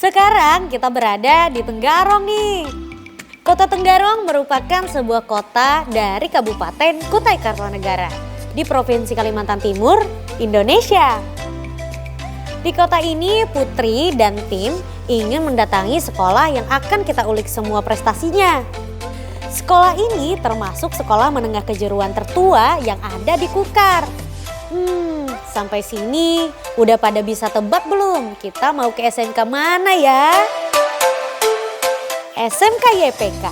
Sekarang kita berada di Tenggarong nih. Kota Tenggarong merupakan sebuah kota dari Kabupaten Kutai Kartanegara di Provinsi Kalimantan Timur, Indonesia. Di kota ini, Putri dan tim ingin mendatangi sekolah yang akan kita ulik semua prestasinya. Sekolah ini termasuk sekolah menengah kejuruan tertua yang ada di Kukar. Sampai sini udah pada bisa tebak belum? Kita mau ke SMK mana ya? SMK YPK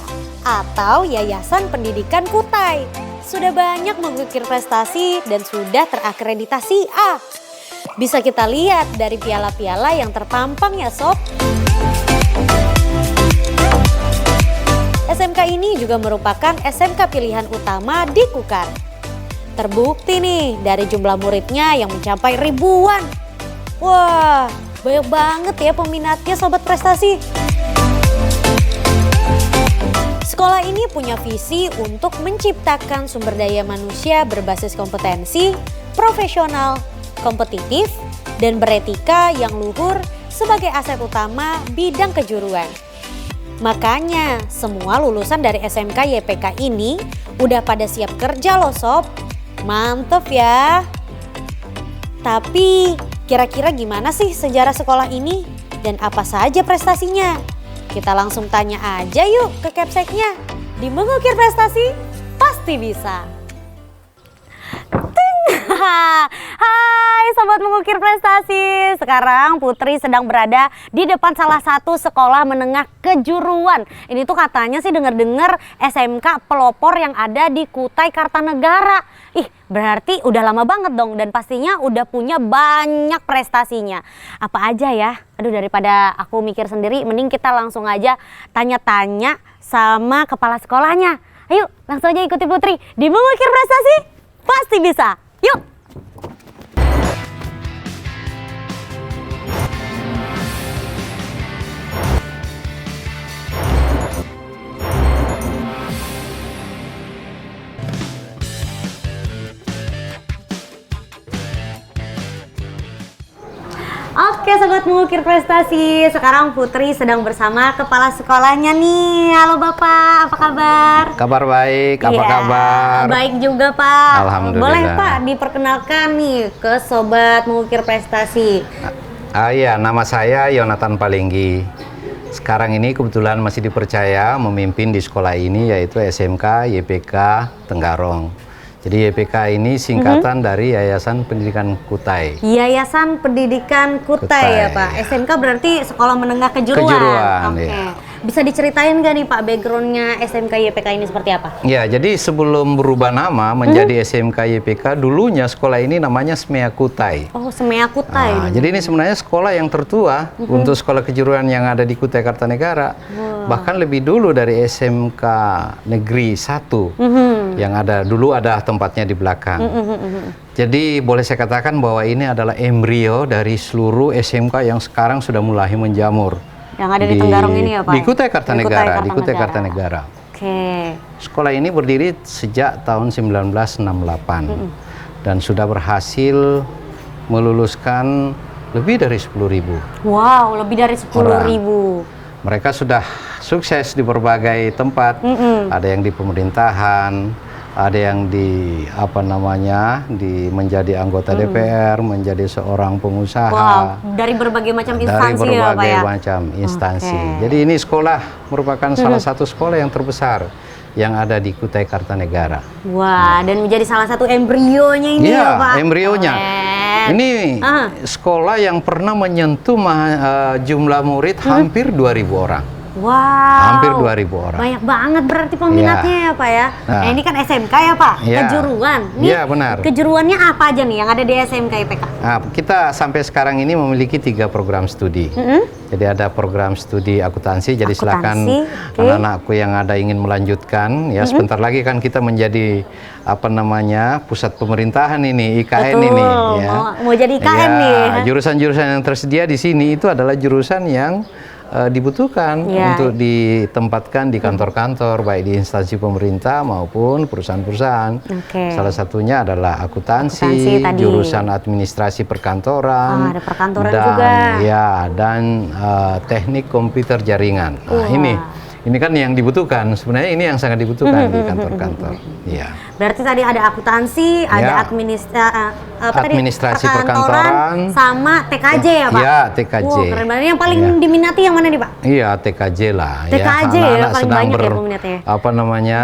atau Yayasan Pendidikan Kutai. Sudah banyak mengukir prestasi dan sudah terakreditasi A. Bisa kita lihat dari piala-piala yang terpampang ya sob. SMK ini juga merupakan SMK pilihan utama di Kukar. Terbukti nih dari jumlah muridnya yang mencapai ribuan. Wah, banyak banget ya peminatnya sobat prestasi. Sekolah ini punya visi untuk menciptakan sumber daya manusia berbasis kompetensi, profesional, kompetitif, dan beretika yang luhur sebagai aset utama bidang kejuruan. Makanya semua lulusan dari SMK YPK ini udah pada siap kerja loh sob. Mantep ya. Tapi kira-kira gimana sih sejarah sekolah ini dan apa saja prestasinya? Kita langsung tanya aja yuk ke Capseknya. Di Mengukir Prestasi pasti bisa. Hai Sobat Mengukir Prestasi. Sekarang Putri sedang berada di depan salah satu sekolah menengah kejuruan. Ini tuh katanya sih dengar-dengar SMK pelopor yang ada di Kutai Kartanegara. Ih, berarti udah lama banget dong dan pastinya udah punya banyak prestasinya. Apa aja ya? Aduh, daripada aku mikir sendiri mending kita langsung aja tanya-tanya sama kepala sekolahnya. Ayo langsung aja ikuti Putri di Mengukir Prestasi pasti bisa. Yuk. Oke Sobat Mengukir Prestasi, sekarang Putri sedang bersama kepala sekolahnya nih. Halo Bapak, apa kabar? Kabar baik, apa kabar? Baik juga Pak. Alhamdulillah. Boleh Pak diperkenalkan nih ke Sobat Mengukir Prestasi. Iya, nama saya Yonatan Palenggi. Sekarang ini kebetulan masih dipercaya memimpin di sekolah ini yaitu SMK YPK Tenggarong. Jadi YPK ini singkatan dari Yayasan Pendidikan Kutai. Yayasan Pendidikan Kutai ya Pak. Ya. SMK berarti sekolah menengah kejuruan. Oke. Ya. Bisa diceritain nggak nih Pak backgroundnya SMK YPK ini seperti apa? Ya, jadi sebelum berubah nama menjadi SMK YPK, dulunya sekolah ini namanya Smea Kutai. Oh, Smea Kutai. Nah, jadi ini sebenarnya sekolah yang tertua untuk sekolah kejuruan yang ada di Kutai Kartanegara. Bahkan lebih dulu dari SMK Negeri 1 yang ada dulu ada tempatnya di belakang. Jadi boleh saya katakan bahwa ini adalah embrio dari seluruh SMK yang sekarang sudah mulai menjamur. Yang ada di Tenggarong ini ya Pak? Di Kutai Kartanegara. Di Kutai Kartanegara. Oke. Sekolah ini berdiri sejak tahun 1968 dan sudah berhasil meluluskan lebih dari 10.000. Wow, lebih dari 10.000. Mereka sudah sukses di berbagai tempat. Ada yang di pemerintahan, ada yang di menjadi anggota DPR, menjadi seorang pengusaha. Wow, dari berbagai macam instansi dari ya Pak ya? berbagai macam instansi. Jadi ini sekolah merupakan salah satu sekolah yang terbesar yang ada di Kutai Kartanegara. Wah, dan menjadi salah satu embrionya ini ya Pak? Iya, embrionya. Ini sekolah yang pernah menyentuh jumlah murid hampir 2.000 orang. Wow, hampir 2.000 orang. Banyak banget berarti peminatnya ya Pak ya. Nah, ini kan SMK ya Pak, kejuruan. Iya benar. Kejuruannya apa aja nih yang ada di SMK YPK? Nah, kita sampai sekarang ini memiliki 3 program studi. Jadi ada program studi akuntansi. Jadi silakan anak-anakku yang ada ingin melanjutkan. Ya sebentar lagi kan kita menjadi pusat pemerintahan ini, IKN. Betul, ini. Ya. Mau jadi IKN nih. Jurusan-jurusan yang tersedia di sini itu adalah jurusan yang dibutuhkan untuk ditempatkan di kantor-kantor, baik di instansi pemerintah maupun perusahaan-perusahaan. Salah satunya adalah akuntansi, jurusan administrasi perkantoran, ada perkantoran dan juga. dan teknik komputer jaringan. Nah, ini kan yang dibutuhkan. Sebenarnya ini yang sangat dibutuhkan di kantor-kantor. Iya. Berarti tadi ada akuntansi, ada administrasi perkantoran, sama TKJ ya Pak? Iya, TKJ. Keren banget. Yang paling diminati yang mana nih Pak? Iya, TKJ lah. TKJ anak-anak paling sedang banyak ya peminatnya.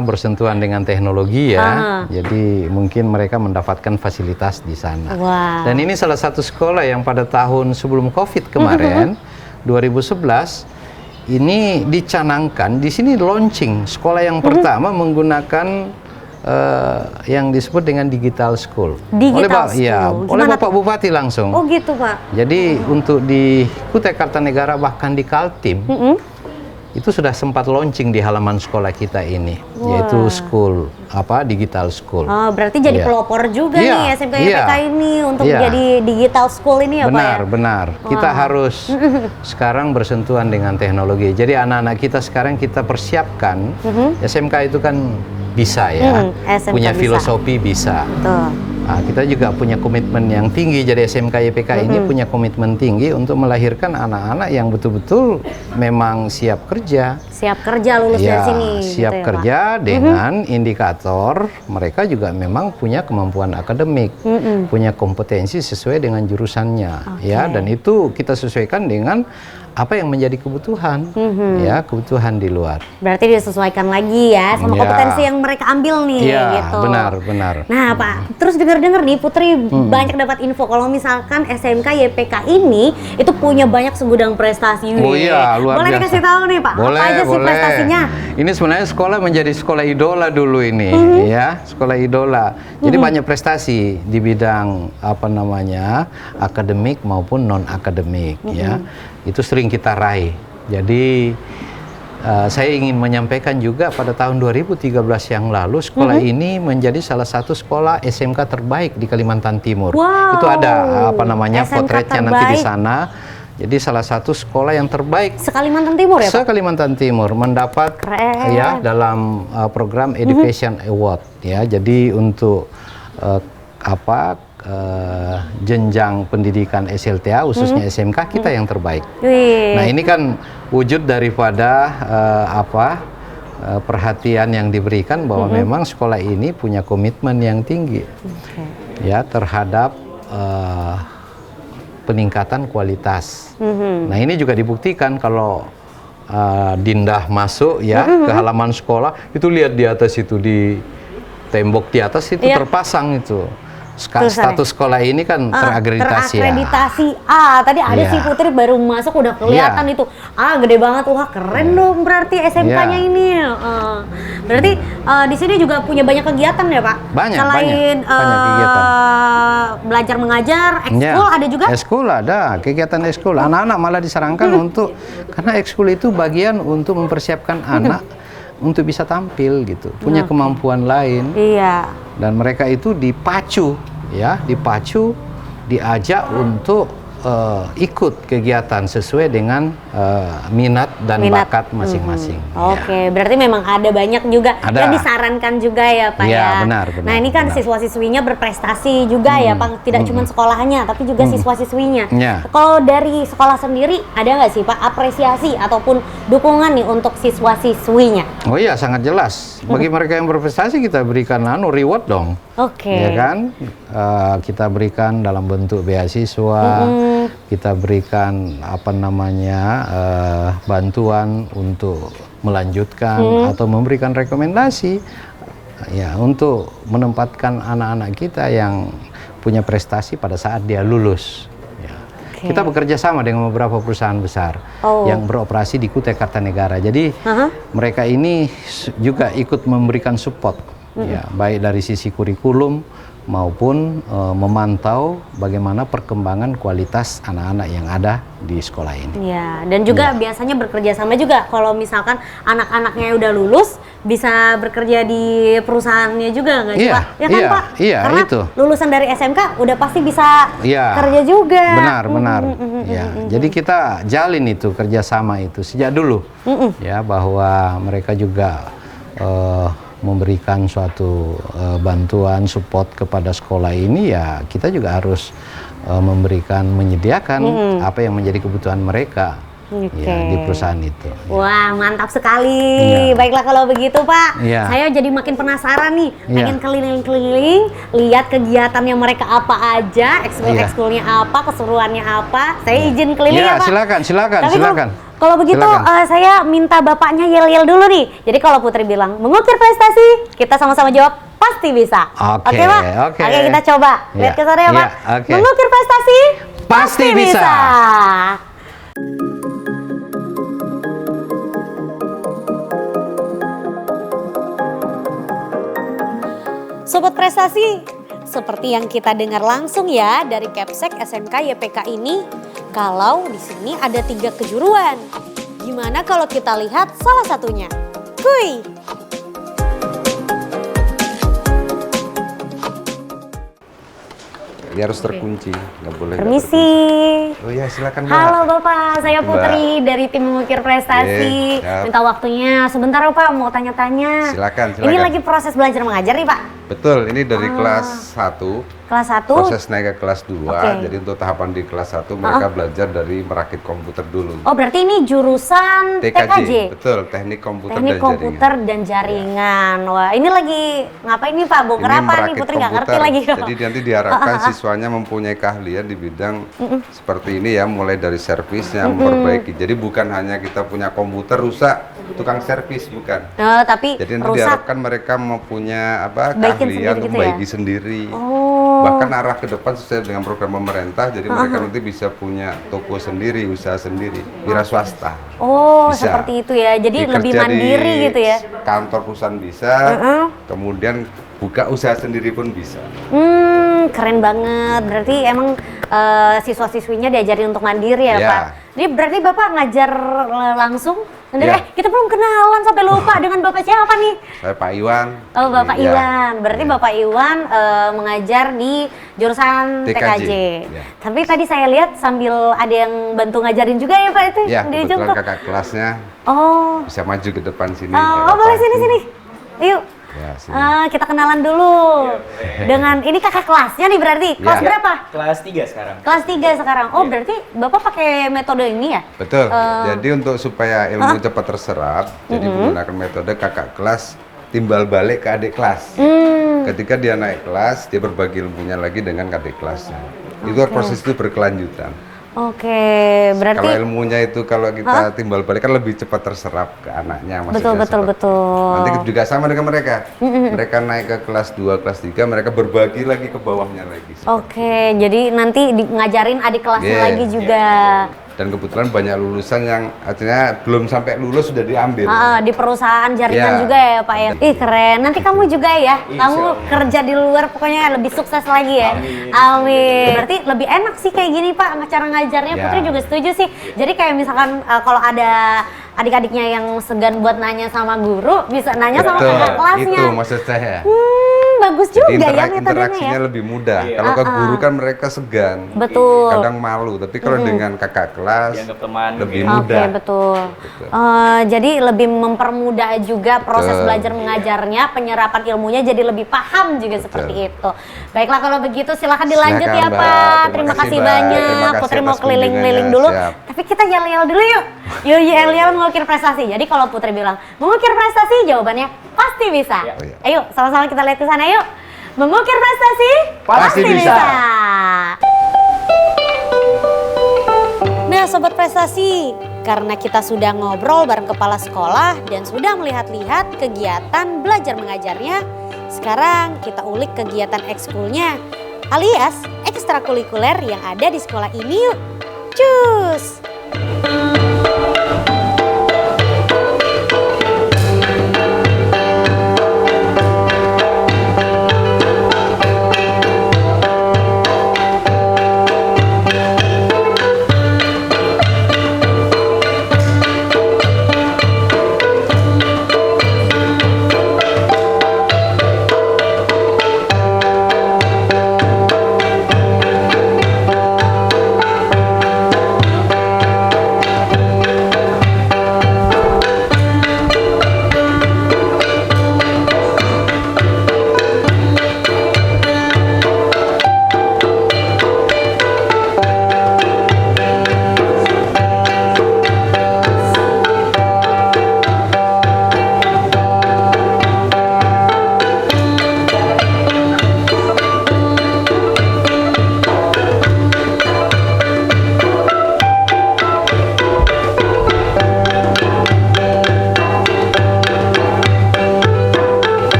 bersentuhan dengan teknologi ya. Jadi mungkin mereka mendapatkan fasilitas di sana. Dan ini salah satu sekolah yang pada tahun sebelum COVID kemarin, 2011, ini dicanangkan, di sini launching sekolah yang pertama menggunakan yang disebut dengan digital school. Oleh Bapak Bupati langsung. Oh gitu Pak. Jadi untuk di Kutai Kartanegara bahkan di Kaltim itu sudah sempat launching di halaman sekolah kita ini, yaitu digital school. Oh, berarti jadi pelopor juga nih SMK YPK ini untuk jadi digital school ini ya Pak ya? Benar. Kita harus sekarang bersentuhan dengan teknologi. Jadi anak-anak kita sekarang kita persiapkan, SMK itu kan bisa ya, punya filosofi bisa. Nah, kita juga punya komitmen yang tinggi, jadi SMK YPK ini punya komitmen tinggi untuk melahirkan anak-anak yang betul-betul memang siap kerja. Siap kerja lulus dari sini. Siap kerja dengan indikator mereka juga memang punya kemampuan akademik, punya kompetensi sesuai dengan jurusannya, ya. Dan itu kita sesuaikan dengan apa yang menjadi kebutuhan, kebutuhan di luar. Berarti disesuaikan lagi ya sama kompetensi yang mereka ambil nih, gitu. Benar. Nah Pak, terus dengar-dengar nih Putri banyak dapat info kalau misalkan SMK YPK ini itu punya banyak segudang prestasi. Oh iya, luar biasa. Boleh dikasih tahu nih Pak, apa aja sih prestasinya? Ini sebenarnya sekolah menjadi sekolah idola dulu ini, ya, sekolah idola. Jadi banyak prestasi di bidang akademik maupun non akademik, ya. Itu sering kita raih. Jadi saya ingin menyampaikan juga pada tahun 2013 yang lalu sekolah ini menjadi salah satu sekolah SMK terbaik di Kalimantan Timur. Itu ada potretnya nanti di sana. Jadi salah satu sekolah yang terbaik se-Kalimantan Timur ya Pak? Se-Kalimantan Timur mendapat dalam program Education Award ya. Jadi untuk jenjang pendidikan SLTA khususnya SMK kita yang terbaik. Nah, ini kan wujud daripada perhatian yang diberikan bahwa memang sekolah ini punya komitmen yang tinggi ya terhadap peningkatan kualitas. Nah, ini juga dibuktikan kalau Dindah masuk ya ke halaman sekolah, itu lihat di atas itu, di tembok di atas itu terpasang itu status sekolah ini kan terakreditasi A. Tadi ada si Putri baru masuk udah kelihatan itu gede banget. Wah keren dong berarti SMK-nya ini. Berarti di sini juga punya banyak kegiatan ya Pak? Selain kegiatan. Belajar mengajar, ekskul ada juga? Ekskul ada, kegiatan ekskul. Anak-anak malah disarankan karena ekskul itu bagian untuk mempersiapkan anak untuk bisa tampil gitu, punya kemampuan lain. Dan mereka itu dipacu, diajak untuk ikut kegiatan sesuai dengan minat dan bakat masing-masing. Berarti memang ada banyak juga yang disarankan juga ya Pak ya. Benar. Nah ini kan siswa-siswinya berprestasi juga ya Pak, tidak cuma sekolahnya tapi juga siswa-siswinya. Kalau dari sekolah sendiri ada nggak sih Pak apresiasi ataupun dukungan nih untuk siswa-siswinya? Oh iya, sangat jelas. Bagi mereka yang berprestasi kita berikan reward dong. Ya kan? Kita berikan dalam bentuk beasiswa, kita berikan bantuan untuk melanjutkan atau memberikan rekomendasi ya untuk menempatkan anak-anak kita yang punya prestasi pada saat dia lulus. Kita bekerja sama dengan beberapa perusahaan besar yang beroperasi di Kutai Kartanegara. Jadi mereka ini juga ikut memberikan support, ya, baik dari sisi kurikulum maupun memantau bagaimana perkembangan kualitas anak-anak yang ada di sekolah ini. Dan juga biasanya bekerja sama juga kalau misalkan anak-anaknya udah lulus, bisa bekerja di perusahaannya juga nggak sih Iya, Pak? Ya kan iya, Pak? iya, Karena itu. lulusan dari SMK udah pasti bisa Iya, kerja juga. benar. Ya, jadi kita jalin itu kerjasama itu sejak dulu, ya bahwa mereka juga memberikan suatu bantuan support kepada sekolah ini, ya kita juga harus menyediakan apa yang menjadi kebutuhan mereka. Ya, di perusahaan itu. Wah, mantap sekali. Iya. Baiklah kalau begitu, Pak. Iya. Saya jadi makin penasaran nih. Iya. Pengen keliling-keliling, lihat kegiatannya mereka apa aja, ekskul-ekskulnya apa, keseruannya apa. Saya izin keliling Iya, ya, Pak. silakan. Tapi kalau begitu saya minta bapaknya yel-yel dulu nih. Jadi kalau Putri bilang mengukir prestasi, kita sama-sama jawab pasti bisa. Oke, Pak? oke. Oke, kita coba. Lihat ke sana ya, Iya, Pak. oke. Mengukir prestasi Pasti bisa. Sobat Prestasi, seperti yang kita dengar langsung ya dari Kepsek SMK YPK ini, kalau di sini ada 3 kejuruan. Gimana kalau kita lihat salah satunya? Kuy! Ya harus terkunci, nggak boleh. Permisi. Oh ya, silakan Mbak. Halo Bapak, saya Putri dari tim Mengukir Prestasi. Siap. Minta waktunya sebentar Pak, mau tanya-tanya. Silakan. Ini lagi proses belajar mengajar nih Pak. Betul, ini dari kelas 1, Kelas 1. proses naik ke kelas 2. Oke. Jadi untuk tahapan di kelas 1 mereka belajar dari merakit komputer dulu. Oh berarti ini jurusan TKJ? Betul, teknik komputer Teknik dan komputer jaringan. dan jaringan. Wah, ini lagi ngapain nih Pak? Bongkar Ini apa nih? merakit Putri nggak ngerti komputer. lagi. Jadi nanti diharapkan siswanya mempunyai keahlian di bidang seperti ini ya, mulai dari servisnya, memperbaiki. Jadi bukan hanya kita punya komputer rusak, tukang servis bukan. Tapi Jadi nanti rusak. diharapkan mereka mempunyai Baikin keahlian sendiri untuk gitu ya? baiki sendiri. Oh. Bahkan arah ke depan sesuai dengan program pemerintah, jadi mereka nanti bisa punya toko sendiri, usaha sendiri, wira swasta. Oh, Bisa. seperti itu ya. Jadi Dikerja lebih mandiri di gitu ya. Kantor perusahaan bisa, kemudian buka usaha sendiri pun bisa. Keren banget. Berarti emang siswa-siswinya diajarin untuk mandiri ya, Ya. Pak. Jadi berarti Bapak ngajar langsung? Ya. Kita belum kenalan sampai lupa dengan Bapak siapa nih? Saya Pak Iwan. Oh, Bapak Ya. Iwan. Berarti Bapak Iwan mengajar di jurusan TKJ. Ya. Tapi tadi saya lihat sambil ada yang bantu ngajarin juga ya, Pak itu? Ya, di ujung kebetulan tuh. kakak kelasnya Oh. bisa maju ke depan sini. Oh, boleh sini. Yuk. Ya, sini. Kita kenalan dulu dengan ini kakak kelasnya nih berarti. Kelas Ya. berapa? Kelas 3 sekarang. Kelas 3 sekarang. Oh, berarti Bapak pakai metode ini ya? Betul. Jadi untuk supaya ilmu cepat terserap, jadi menggunakan metode kakak kelas timbal balik ke adik kelas. Ketika dia naik kelas, dia berbagi ilmunya lagi dengan adik kelasnya. Itu proses itu berkelanjutan. Oke, berarti Kalau ilmunya itu kalau kita timbal balik kan lebih cepat terserap ke anaknya. maksudnya seperti- betul. Nanti juga sama dengan mereka. Mereka naik ke kelas 2, kelas 3, mereka berbagi lagi ke bawahnya lagi. Oke, jadi nanti ngajarin adik kelasnya Yeah. lagi juga. Dan kebetulan banyak lulusan yang artinya belum sampai lulus sudah diambil. Di perusahaan jaringan Ya. juga ya Pak ya. Ih keren, nanti kamu juga ya. Kamu kerja di luar pokoknya lebih sukses lagi ya. Amin. Berarti lebih enak sih kayak gini Pak cara ngajarnya. Ya. Putri juga setuju sih. Jadi kayak misalkan kalau ada adik-adiknya yang segan buat nanya sama guru, bisa nanya sama Betul, kakak kelasnya. itu maksud saya. Bagus Jadi juga ya metodenya interaksinya ya. lebih mudah. Kalau ke guru kan mereka segan, Betul. kadang malu. Tapi kalau dengan kakak kelas Dianggap teman lebih gitu. Oke, mudah. betul. Betul. Jadi lebih mempermudah juga proses Betul. belajar mengajarnya, penyerapan ilmunya jadi lebih paham juga seperti itu. Baiklah kalau begitu silahkan dilanjut Silakan, ya Mbak. Pak. Terima Terima kasih, kasih Mbak. banyak. Terima kasih Putri mau atas keliling-keliling kunjungannya. dulu. Siap. Tapi kita yel-yel dulu yuk. Yuk yel-yel mengukir prestasi. Jadi kalau Putri bilang mengukir prestasi, jawabannya pasti bisa. Iya. Ayo sama-sama kita lihat ke sana yuk. Mengukir prestasi Pasti bisa. Nah Sobat Prestasi, karena kita sudah ngobrol bareng kepala sekolah dan sudah melihat-lihat kegiatan belajar mengajarnya, sekarang kita ulik kegiatan ekskulnya alias ekstrakurikuler yang ada di sekolah ini yuk. Cus!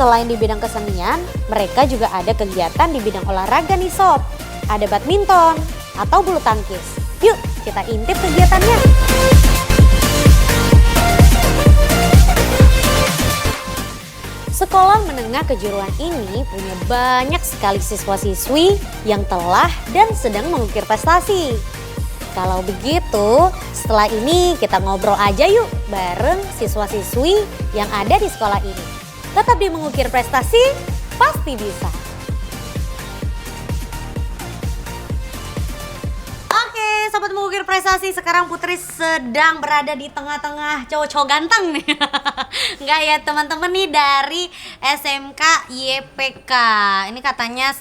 Selain di bidang kesenian, mereka juga ada kegiatan di bidang olahraga nih sob. Ada badminton atau bulu tangkis. Yuk kita intip kegiatannya. Sekolah menengah kejuruan ini punya banyak sekali siswa-siswi yang telah dan sedang mengukir prestasi. Kalau begitu, setelah ini kita ngobrol aja yuk bareng siswa-siswi yang ada di sekolah ini. Tetap di Mengukir Prestasi, pasti bisa. Oke, Sobat Mengukir Prestasi, sekarang Putri sedang berada di tengah-tengah cowok-cowok ganteng nih. Enggak ya teman-teman, nih dari SMK YPK. Ini katanya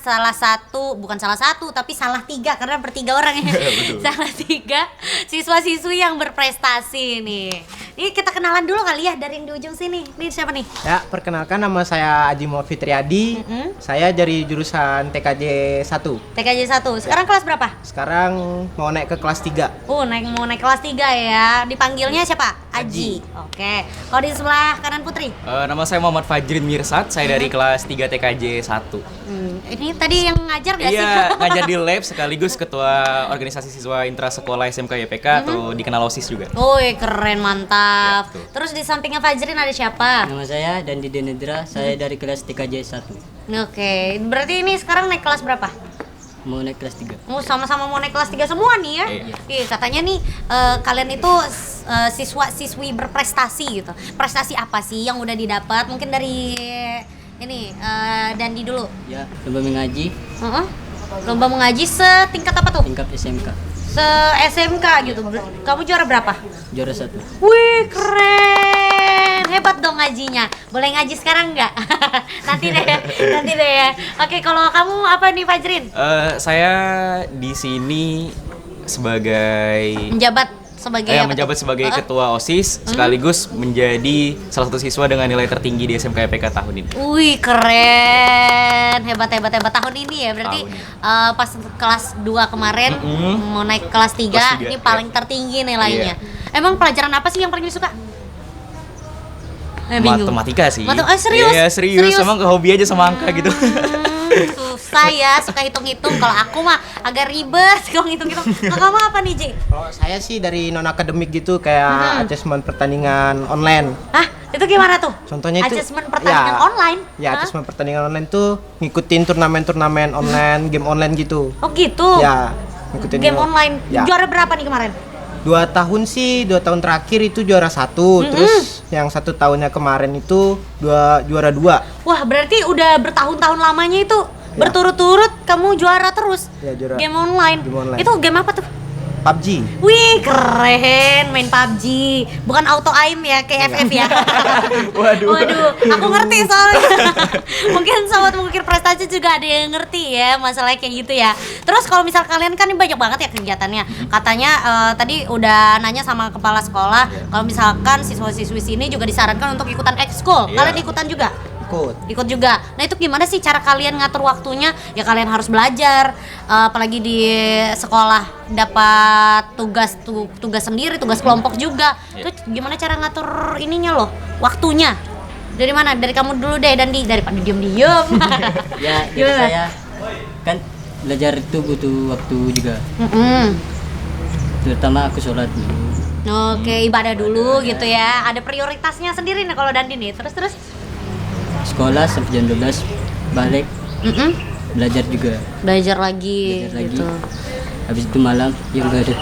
bukan salah satu, tapi salah tiga karena bertiga orang ya. Salah tiga siswa-siswi yang berprestasi nih. Ini kita kenalan dulu kali ya dari yang di ujung sini. Ini siapa nih? Ya, perkenalkan nama saya Aji Muhammad Fitriadi. Saya dari jurusan TKJ 1. TKJ 1. Sekarang kelas berapa? Sekarang mau naik ke kelas 3. Mau naik kelas 3 ya. Dipanggilnya siapa? Aji. Oke. Kalau di sebelah kanan Putri? Nama saya Muhammad Fajrin Mirsad, saya dari kelas 3 TKJ 1. Ini tadi yang ngajar gak sih? Iya, ngajar di lab sekaligus ketua organisasi siswa intra sekolah SMK YPK atau dikenal OSIS juga. Woi, keren, mantap. Terus di sampingnya Fajrin ada siapa? Nama saya Dandi Denedra, saya dari kelas TKJ 1. Oke, berarti ini sekarang naik kelas berapa? Mau naik kelas 3. Oh, sama-sama mau naik kelas 3 semua nih ya? Iya. Katanya nih kalian itu siswa-siswi berprestasi gitu. Prestasi apa sih yang udah didapat? Mungkin dari ini Dandi dulu. Ya, lomba mengaji, Lomba mengaji setingkat apa tuh? tingkat SMK, Se-SMK gitu. Kamu juara berapa? juara 1. Wih, keren. Hebat dong ngajinya. Boleh ngaji sekarang nggak? Nanti deh ya. Oke, kalau kamu apa nih Fajrin? Saya di sini sebagai menjabat sebagai ketua OSIS sekaligus menjadi salah satu siswa dengan nilai tertinggi di SMK YPK tahun ini. Wih, keren. Hebat tahun ini ya. Berarti pas kelas 2 kemarin mau naik kelas 3, ini paling tertinggi nilainya. Emang pelajaran apa sih yang paling disuka? Bingung. Matematika sih. Serius? Iya, serius. Emang hobi aja sama angka gitu. Susah ya, suka hitung-hitung. Kalau aku mah agak ribet kalau hitung-hitung. Kalau kamu apa nih, Ji? Kalau saya sih dari non akademik gitu, kayak adjustment pertandingan online. Hah? Itu gimana tuh? Contohnya itu adjustment pertandingan online? Ya, adjustment pertandingan online tuh ngikutin turnamen-turnamen online, game online gitu. Oh gitu? Ya, ngikutin Game online. Ya. Juara berapa nih kemarin? 2 tahun terakhir itu juara 1, terus yang 1 tahunnya kemarin itu juara 2. Wah, berarti udah bertahun-tahun lamanya itu berturut-turut kamu juara terus. Ya, juara. Game online. Itu game apa tuh? PUBG. Wih, keren main PUBG. Bukan auto aim ya, kayak FF ya. Waduh, aku ngerti soalnya. Mungkin Sobat Mengukir Prestasi juga ada yang ngerti ya masalahnya kayak gitu ya. Terus kalau misal kalian kan ini banyak banget ya kegiatannya. Katanya tadi udah nanya sama kepala sekolah, kalau misalkan siswa-siswi sini juga disarankan untuk ikutan ekskul. Kalian ikutan juga? Ikut juga. Nah, itu gimana sih cara kalian ngatur waktunya? Ya kalian harus belajar, apalagi di sekolah dapat tugas sendiri, tugas kelompok juga. Itu gimana cara ngatur ininya loh, waktunya? Dari mana? Dari kamu dulu deh, Dandi, daripada diem-diem. Ya, dari saya kan belajar itu butuh waktu juga. Terutama aku sholat dulu. Oke, ibadah dulu gitu ya. Ada prioritasnya sendiri nih kalau Dandi nih. Terus Sekolah sampai jam 12, balik, belajar juga. Belajar lagi. Gitu. Habis itu malam, yang gak ada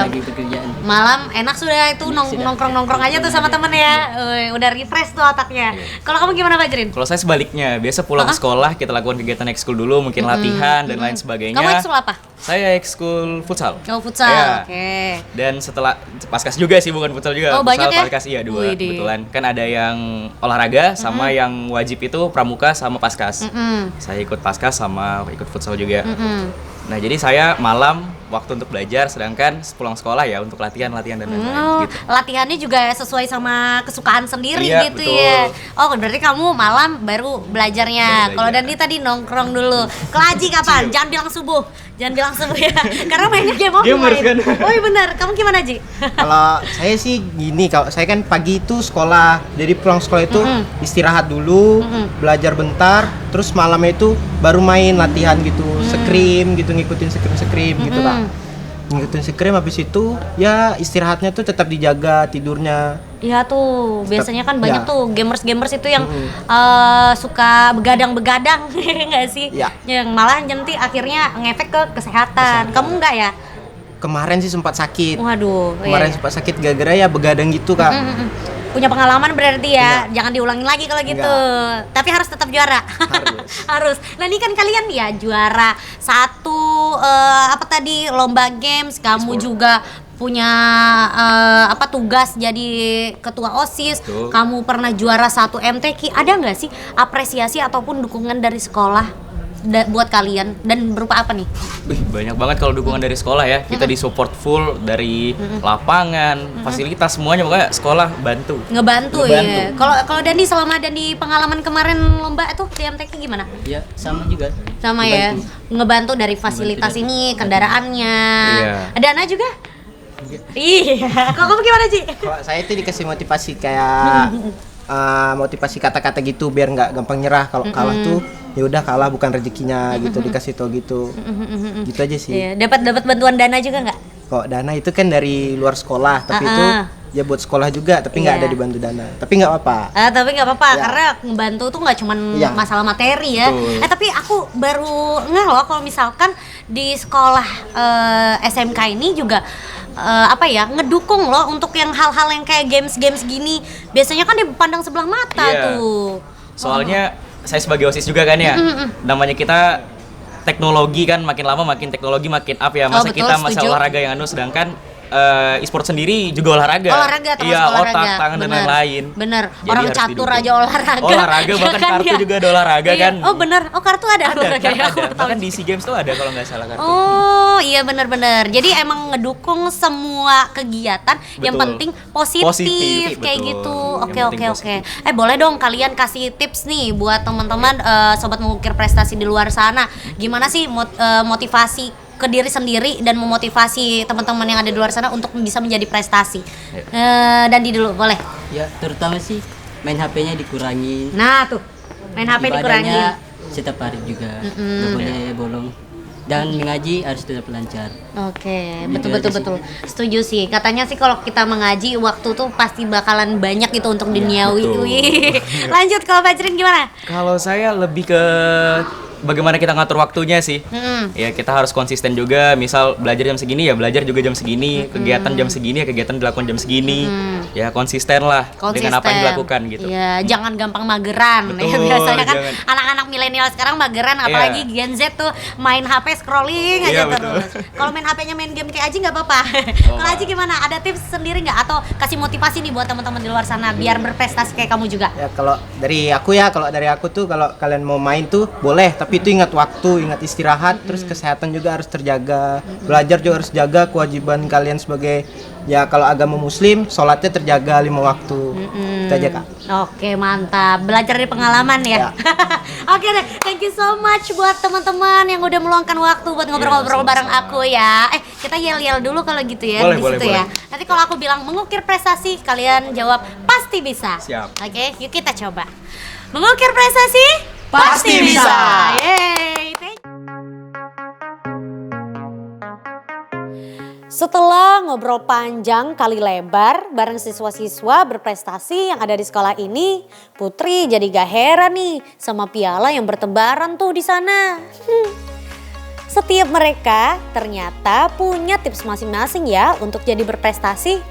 lagi pekerjaan. Malam enak sudah itu nongkrong aja tuh sama temen ya. Udah refresh tuh otaknya. Kalau kamu gimana, Fajrin? Kalau saya sebaliknya, biasa pulang ke sekolah kita lakukan kegiatan ekskul dulu, mungkin latihan dan lain sebagainya. Kamu ekskul apa? Saya ekskul futsal. Oh, futsal. Ya. Oke. Dan setelah paskas juga sih, bukan futsal juga. Oh, banyak ya? Paskas iya 2 kebetulan. Kan ada yang olahraga sama yang wajib itu pramuka sama paskas. Saya ikut paskas sama ikut futsal juga. Nah, jadi saya malam waktu untuk belajar, sedangkan pulang sekolah ya untuk latihan dan lain-lain gitu. Latihannya juga sesuai sama kesukaan sendiri gitu betul. ya. Oh, berarti kamu malam baru belajarnya. Kalau Dandi tadi nongkrong dulu. Kelaji kapan? Jangan bilang subuh. Jangan bilang sembuh ya, karena mainnya game Gamers offline. kan? Oh iya benar, kamu gimana Ji? Kalau saya sih gini, kalau saya kan pagi itu sekolah, jadi pulang sekolah itu istirahat dulu, belajar bentar, terus malamnya itu baru main latihan gitu, scrim gitu, ngikutin scrim gitu Kak. Ngikutin scrim, habis itu ya istirahatnya tuh tetap dijaga tidurnya. Iya tuh, biasanya kan banyak Ya. tuh gamers itu yang suka begadang-begadang, nggak sih? Ya. Yang malah nanti akhirnya ngefek ke kesehatan. Kamu nggak ya? Kemarin sih sempat sakit. Waduh, Kemarin iya. sempat sakit gara-gara ya begadang gitu Kak. Punya pengalaman berarti ya, Iya. jangan diulangin lagi kalau gitu. Tapi harus tetap juara. Harus. Harus. Nah ini kan kalian ya juara satu apa tadi lomba games, kamu juga punya tugas jadi ketua OSIS. Betul. Kamu pernah juara satu MTQ. Ada nggak sih apresiasi ataupun dukungan dari sekolah buat kalian dan berupa apa nih? Wih, banyak banget kalau dukungan dari sekolah ya. Kita disupport full dari lapangan, fasilitas semuanya, pokoknya sekolah bantu. Ngebantu Ngebantu. ya. Kalau Dandi selama Dandi pengalaman kemarin lomba itu di MTQ gimana? Ya sama juga. Sama ya, ngebantu dari fasilitas ini, kendaraannya. Iya. Dana juga? Iya. Kalau kamu gimana Ci? Kalau saya itu dikasih motivasi kayak motivasi kata-kata gitu biar nggak gampang nyerah. Kalau kalah tuh ya udah kalah, bukan rezekinya gitu, dikasih tau gitu. Gitu aja sih. Iya. Dapat bantuan dana juga nggak? Kok dana itu kan dari luar sekolah, tapi itu ya buat sekolah juga, tapi nggak Iya. ada dibantu dana. Tapi nggak apa-apa. Tapi nggak apa-apa Ya. karena ngebantu tuh nggak cuman Iya. masalah materi ya. Betul. Tapi aku baru ngeh loh kalau misalkan di sekolah SMK ini juga ngedukung loh untuk yang hal-hal yang kayak games gini. Biasanya kan dipandang sebelah mata Iya. tuh. Soalnya saya sebagai OSIS juga kan ya. Namanya kita teknologi kan, makin lama makin teknologi makin up ya. Masa betul, kita masa setuju. olahraga yang sedangkan e-sport sendiri juga olahraga. Olahraga termasuk Iya, olahraga. otak, tangan dan Bener. lain-lain. Bener. Jadi Orang harus catur didukung. aja olahraga. Olahraga, Ya bahkan kan, kartu ya? juga ada olahraga Iya. kan. Oh bener. Oh kartu ada olahraga ya. Aku Ada. baru tahu. Bahkan di SEA Games tuh ada kalau nggak salah kartu. Oh iya benar-benar. Jadi emang ngedukung semua kegiatan. Yang Betul. penting positif, Positif, kayak betul. gitu. Yang Oke penting oke. positif. Boleh dong kalian kasih tips nih buat teman-teman sobat mengukir prestasi di luar sana. Gimana sih motivasi ke diri sendiri dan memotivasi teman-teman yang ada di luar sana untuk bisa menjadi prestasi. Dandi dulu boleh. Ya terutama sih main HP-nya dikurangi. Nah tuh main HP dikurangi. Ibadahnya setiap hari juga. Nggak boleh bolong. Dan mengaji harus tetap lancar. Oke, Gitu betul aja sih. setuju sih. Katanya sih kalau kita mengaji waktu tuh pasti bakalan banyak gitu untuk duniawi. betul. Wih. Lanjut kalau Fajrin gimana? Kalau saya lebih ke bagaimana kita ngatur waktunya sih. Ya kita harus konsisten juga. Misal belajar jam segini ya belajar juga jam segini. Kegiatan jam segini ya kegiatan dilakukan jam segini. Ya konsisten lah dengan apa yang dilakukan gitu. Iya, jangan gampang mageran. Ya, Betul, biasanya kan jangan. anak-anak milenial sekarang mageran, apalagi Gen Z tuh main HP scrolling aja Iya, betul. terus. Kalau main HP-nya main game kayak Aji nggak apa-apa. Kalau Aji gimana? Ada tips sendiri nggak atau kasih motivasi nih buat teman-teman di luar sana biar berprestasi kayak kamu juga? Ya kalau dari aku tuh kalau kalian mau main tuh boleh, tapi itu ingat waktu, ingat istirahat, terus kesehatan juga harus terjaga. Belajar juga harus jaga, kewajiban kalian sebagai ya kalau agama muslim, sholatnya terjaga 5 waktu. Itu aja Kak. Oke mantap, belajar dari pengalaman ya. Oke deh, thank you so much buat teman-teman yang udah meluangkan waktu buat ngobrol-ngobrol bareng aku ya. Kita yel-yel dulu kalau gitu ya Boleh, di boleh, situ ya. Nanti kalau aku bilang mengukir prestasi, kalian jawab pasti bisa. Siap. Oke, yuk kita coba. Mengukir prestasi Pasti bisa. Yeay, thank you. Setelah ngobrol panjang kali lebar bareng siswa-siswa berprestasi yang ada di sekolah ini, Putri jadi gak heran nih sama piala yang bertebaran tuh di sana. Setiap mereka ternyata punya tips masing-masing ya untuk jadi berprestasi.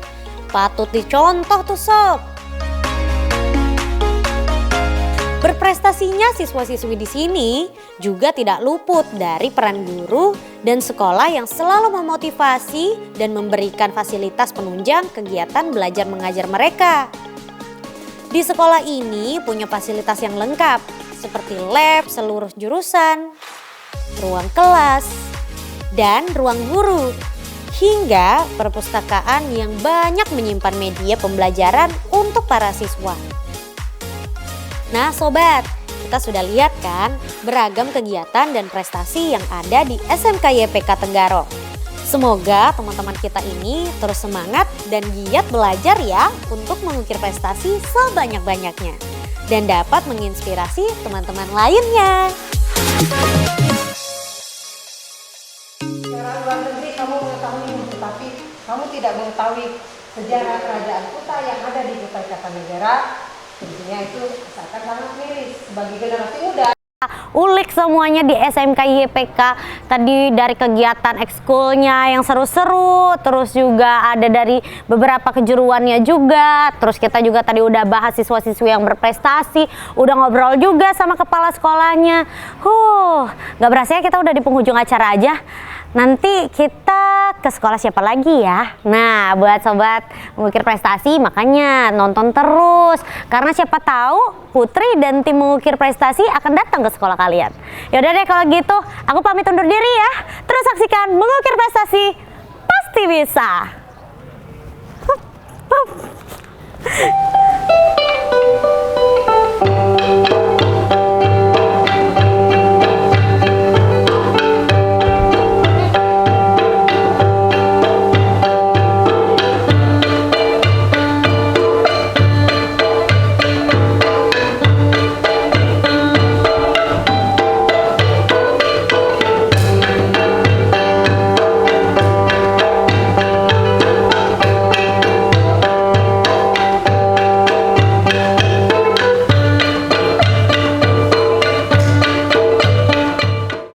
Patut dicontoh tuh sob. Berprestasinya siswa-siswi di sini juga tidak luput dari peran guru dan sekolah yang selalu memotivasi dan memberikan fasilitas penunjang kegiatan belajar mengajar mereka. Di sekolah ini punya fasilitas yang lengkap seperti lab seluruh jurusan, ruang kelas, dan ruang guru, hingga perpustakaan yang banyak menyimpan media pembelajaran untuk para siswa. Nah sobat, kita kita sudah lihat kan beragam kegiatan dan prestasi yang ada di SMK YPK Tenggarong. Semoga teman-teman kita ini terus semangat dan giat belajar ya untuk mengukir prestasi sebanyak-banyaknya dan dapat menginspirasi teman-teman lainnya. Secara luar negeri kamu mengetahui, tetapi kamu tidak mengetahui sejarah kerajaan Kuta yang ada di Kutai Kartanegara. Tentunya itu akan sangat miris sebagai generasi muda. Ulik semuanya di SMK YPK, tadi dari kegiatan ekskulnya yang seru-seru, terus juga ada dari beberapa kejuruannya juga, terus kita juga tadi udah bahas siswa-siswi yang berprestasi, udah ngobrol juga sama kepala sekolahnya. Gak berasa ya kita udah di penghujung acara aja. Nanti kita ke sekolah siapa lagi ya? Nah, buat sobat mengukir prestasi makanya nonton terus. Karena siapa tahu Putri dan tim mengukir prestasi akan datang ke sekolah kalian. Yaudah deh kalau gitu, aku pamit undur diri ya. Terus saksikan Mengukir Prestasi Pasti Bisa.